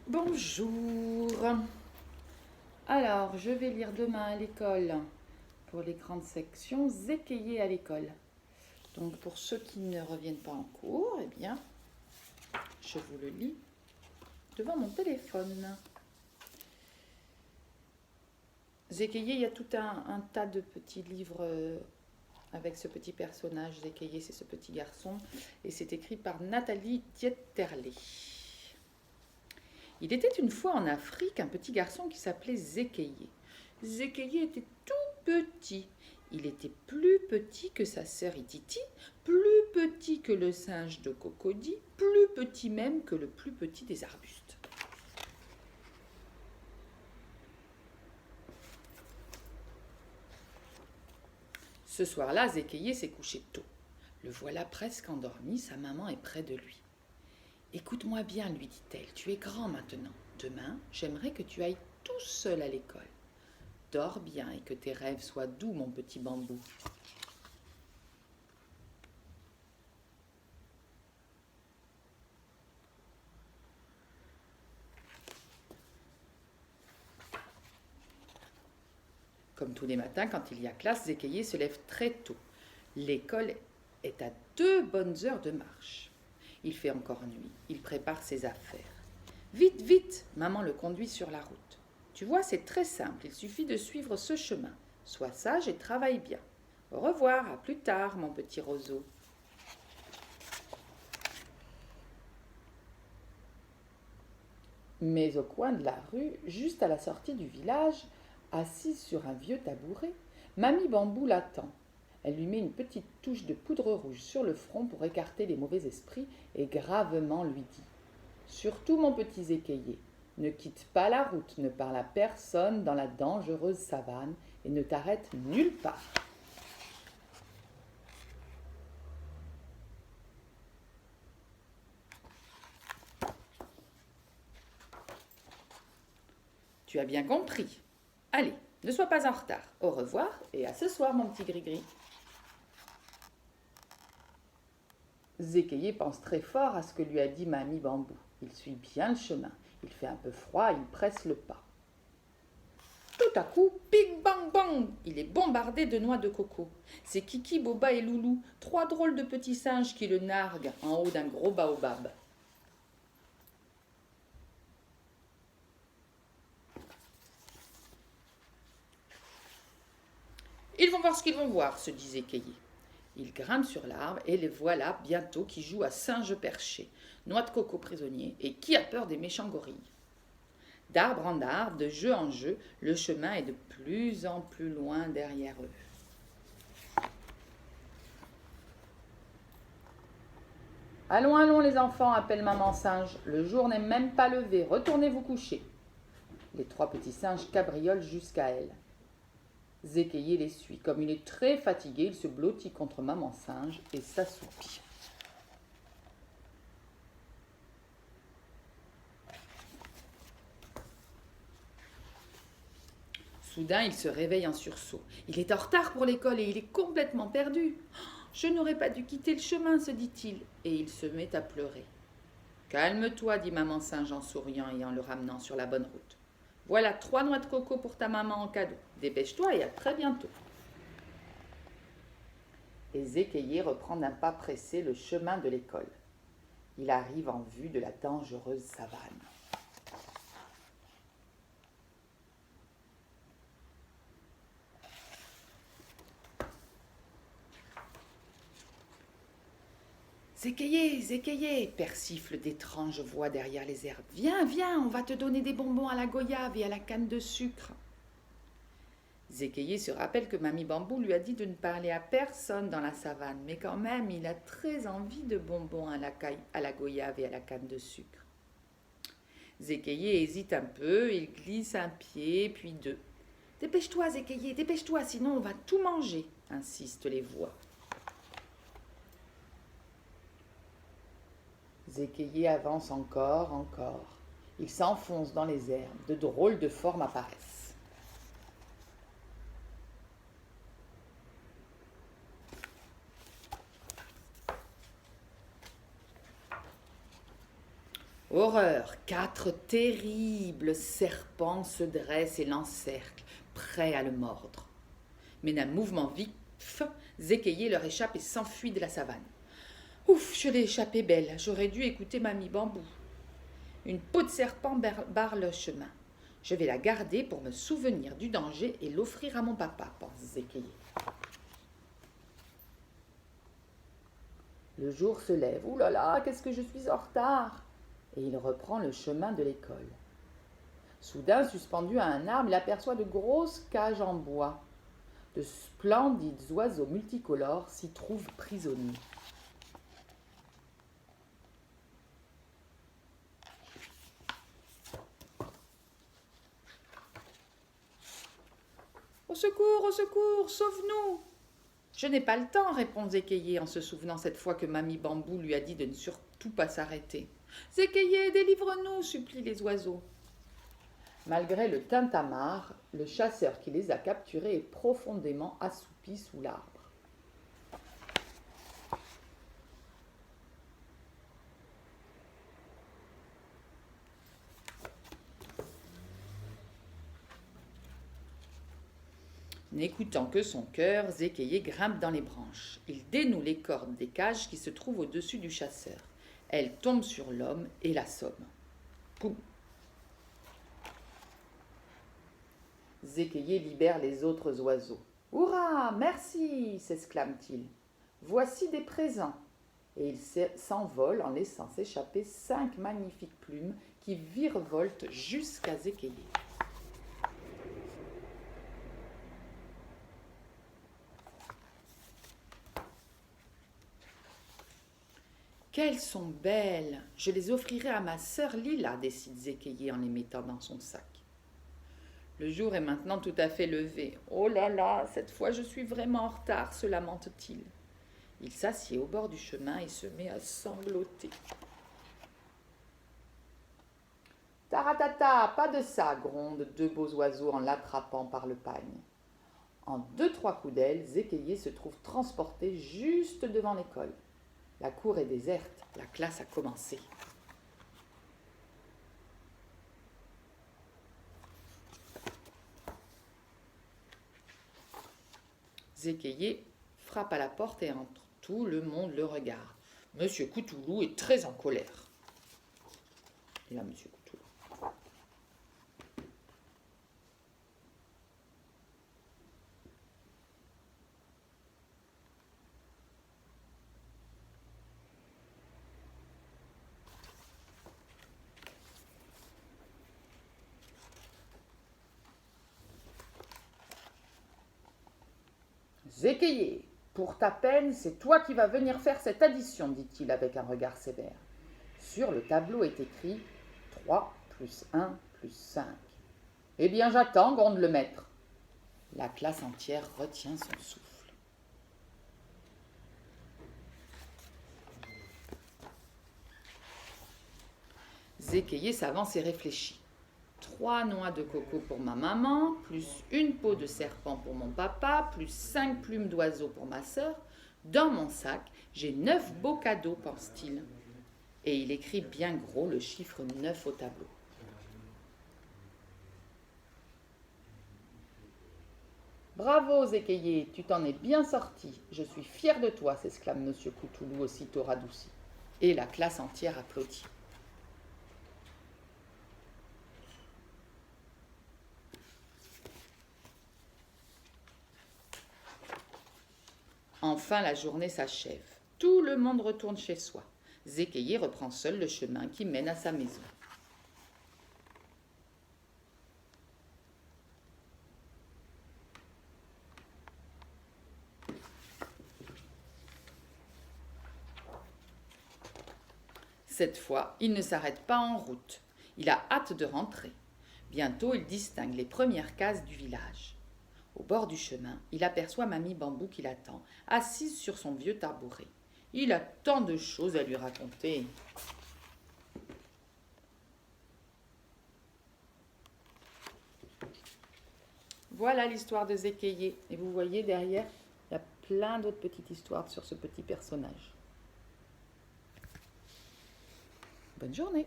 Bonjour. Alors, je vais lire demain à l'école pour les grandes sections équayées à l'école. Donc, pour ceux qui ne reviennent pas en cours, eh bien, je vous le lis devant mon téléphone. Zékayé, il y a tout un tas de petits livres avec ce petit personnage. Zékayé, c'est ce petit garçon. Et c'est écrit par Nathalie Dieterle. Il était une fois en Afrique un petit garçon qui s'appelait Zékayé. Zékayé était tout petit. Il était plus petit que sa sœur Ititi, plus petit que le singe de Cocody, plus petit même que le plus petit des arbustes. Ce soir-là, Zékayé s'est couché tôt. Le voilà presque endormi, sa maman est près de lui. Écoute-moi bien, lui dit-elle, tu es grand maintenant. Demain, j'aimerais que tu ailles tout seul à l'école. Dors bien et que tes rêves soient doux, mon petit bambou. Comme tous les matins, quand il y a classe, Zékayé se lève très tôt. L'école est à 2 bonnes heures de marche. Il fait encore nuit. Il prépare ses affaires. Vite, vite, maman le conduit sur la route. Tu vois, c'est très simple. Il suffit de suivre ce chemin. Sois sage et travaille bien. Au revoir, à plus tard, mon petit roseau. Mais au coin de la rue, juste à la sortie du village, assise sur un vieux tabouret, Mamie Bambou l'attend. Elle lui met une petite touche de poudre rouge sur le front pour écarter les mauvais esprits et gravement lui dit « Surtout, mon petit Zékayé, ne quitte pas la route, ne parle à personne dans la dangereuse savane et ne t'arrête nulle part. » Tu as bien compris. Allez, ne sois pas en retard. Au revoir et à ce soir, mon petit gris-gris. Zékayé pense très fort à ce que lui a dit Mamie Bambou. Il suit bien le chemin. Il fait un peu froid, il presse le pas. Tout à coup, bing bang bang, il est bombardé de noix de coco. C'est Kiki, Boba et Loulou, 3 drôles de petits singes qui le narguent en haut d'un gros baobab. Ils vont voir ce qu'ils vont voir, se dit Zékayé. Il grimpe sur l'arbre et les voilà bientôt qui jouent à singe perché, noix de coco prisonnier et qui a peur des méchants gorilles. D'arbre en arbre, de jeu en jeu, le chemin est de plus en plus loin derrière eux. Allons, allons les enfants, appelle maman singe. Le jour n'est même pas levé, retournez vous coucher. Les 3 petits singes cabriolent jusqu'à elle. Zékayé les suit. Comme il est très fatigué, il se blottit contre maman singe et s'assoupit. Soudain, il se réveille en sursaut. Il est en retard pour l'école et il est complètement perdu. Je n'aurais pas dû quitter le chemin, se dit-il, et il se met à pleurer. Calme-toi, dit maman singe en souriant et en le ramenant sur la bonne route. Voilà 3 noix de coco pour ta maman en cadeau. Dépêche-toi et à très bientôt. Et Zékayé reprend d'un pas pressé le chemin de l'école. Il arrive en vue de la dangereuse savane. Zékayé, Zékayé, persifle d'étranges voix derrière les herbes. Viens, viens, on va te donner des bonbons à la goyave et à la canne de sucre. Zékayé se rappelle que Mamie Bambou lui a dit de ne parler à personne dans la savane, mais quand même, il a très envie de bonbons à la goyave et à la canne de sucre. Zékayé hésite un peu, il glisse un pied, puis 2. Dépêche-toi, Zékayé, dépêche-toi, sinon on va tout manger, insistent les voix. Zékayé avance encore, encore. Il s'enfonce dans les herbes, de drôles de formes apparaissent. Horreur! 4 terribles serpents se dressent et l'encerclent, prêts à le mordre. Mais d'un mouvement vif, Zékéié leur échappe et s'enfuit de la savane. Ouf, je l'ai échappé belle, j'aurais dû écouter Mamie Bambou. Une peau de serpent barre le chemin. Je vais la garder pour me souvenir du danger et l'offrir à mon papa, pense Zékéié. Le jour se lève. Ouh là là, qu'est-ce que je suis en retard! Et il reprend le chemin de l'école. Soudain, suspendu à un arbre, il aperçoit de grosses cages en bois. De splendides oiseaux multicolores s'y trouvent prisonniers. Au secours, sauve-nous! Je n'ai pas le temps, répond Zékéié en se souvenant cette fois que Mamie Bambou lui a dit de ne surtout pas s'arrêter. Zékéié, délivre-nous, supplient les oiseaux. Malgré le tintamarre, le chasseur qui les a capturés est profondément assoupi sous l'arbre. N'écoutant que son cœur, Zékéié grimpe dans les branches. Il dénoue les cordes des cages qui se trouvent au-dessus du chasseur. Elle tombe sur l'homme et l'assomme. Poum! Zékéié libère les autres oiseaux. « Hurrah! Merci !» s'exclame-t-il. « Voici des présents !» Et il s'envole en laissant s'échapper 5 magnifiques plumes qui virevoltent jusqu'à Zékéié. Qu'elles sont belles! Je les offrirai à ma sœur Lila, décide Zékéié en les mettant dans son sac. Le jour est maintenant tout à fait levé. Oh là là, cette fois je suis vraiment en retard, se lamente-t-il. Il s'assied au bord du chemin et se met à sangloter. Taratata, pas de ça, grondent 2 beaux oiseaux en l'attrapant par le pagne. En 2-3 coups d'aile, Zékéié se trouve transporté juste devant l'école. La cour est déserte, la classe a commencé. Zékéié frappe à la porte et entre. Tout le monde le regarde. Monsieur Coutoulou est très en colère. Et là, Monsieur Coutoulou. Zékéié, pour ta peine, c'est toi qui vas venir faire cette addition, dit-il avec un regard sévère. Sur le tableau est écrit 3 plus 1 plus 5. Eh bien, j'attends, gronde le maître. La classe entière retient son souffle. Zékéié s'avance et réfléchit. 3 noix de coco pour ma maman, plus 1 peau de serpent pour mon papa, plus 5 plumes d'oiseau pour ma sœur. Dans mon sac, j'ai 9 beaux cadeaux, pense-t-il. Et il écrit bien gros le chiffre 9 au tableau. Bravo, Zékéié, tu t'en es bien sorti. Je suis fier de toi, s'exclame Monsieur Coutoulou aussitôt radouci. Et la classe entière applaudit. Enfin, la journée s'achève. Tout le monde retourne chez soi. Zékéié reprend seul le chemin qui mène à sa maison. Cette fois, il ne s'arrête pas en route. Il a hâte de rentrer. Bientôt, il distingue les premières cases du village. Au bord du chemin, il aperçoit Mamie Bambou qui l'attend, assise sur son vieux tabouret. Il a tant de choses à lui raconter. Voilà l'histoire de Zékéié. Et vous voyez derrière, il y a plein d'autres petites histoires sur ce petit personnage. Bonne journée.